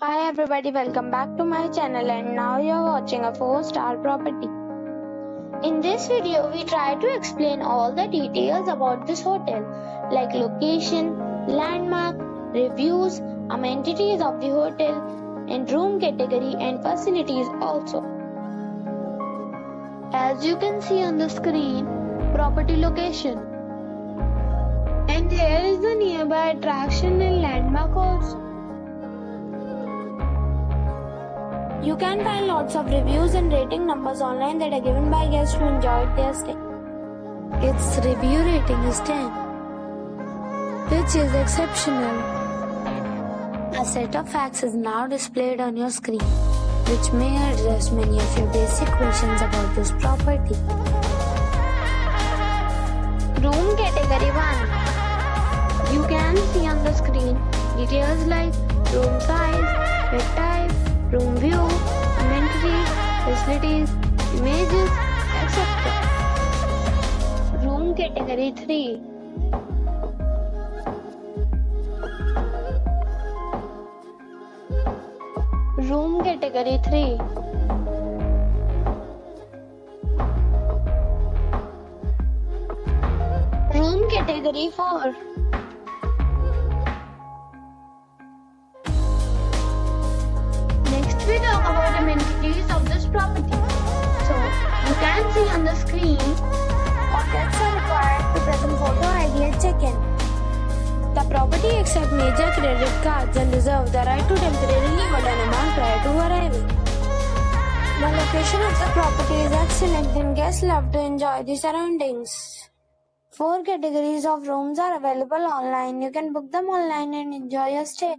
Hi everybody, welcome back to my channel and now you are watching a 4-star property. In this video, we try to explain all the details about this hotel like location, landmark, reviews, amenities of the hotel, and room category and facilities also. As you can see on the screen, property location. And here is the nearby attraction and landmark also. You can find lots of reviews and rating numbers online that are given by guests who enjoyed their stay. Its review rating is 10, which is exceptional. A set of facts is now displayed on your screen, which may address many of your basic questions about this property. Room category 1. You can see on the screen details like room size, bed type, room view, amenities, facilities, images, etc. Room category 3. Room category 3. Room category 4. Next we talk about amenities of this property. So, you can see on the screen, all guests are required to present photo ID at check-in. The property accepts major credit cards and reserves the right to temporarily hold an amount prior to arrival. The location of the property is excellent and guests love to enjoy the surroundings. 4 categories of rooms are available online. You can book them online and enjoy your stay.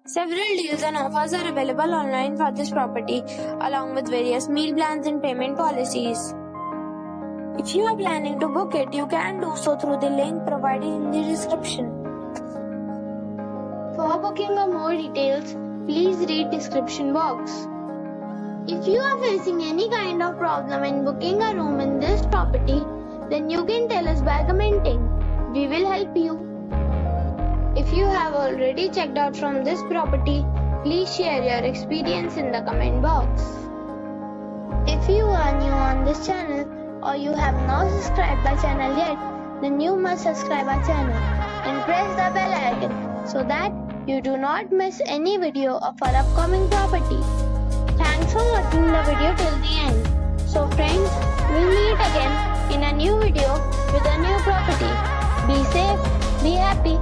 Several deals and offers are available online for this property, along with various meal plans and payment policies. If you are planning to book it, you can do so through the link provided in the description. For booking or more details, please read description box. If you are facing any kind of problem in booking a room in this property, then you can tell us by commenting. We will help you. If you have already checked out from this property, please share your experience in the comment box. If you are new on this channel or you have not subscribed our channel yet, then you must subscribe our channel and press the bell icon so that you do not miss any video of our upcoming property. Thanks for watching the video till the end. So friends, we'll meet again in a new video with a new property. Be safe, be happy.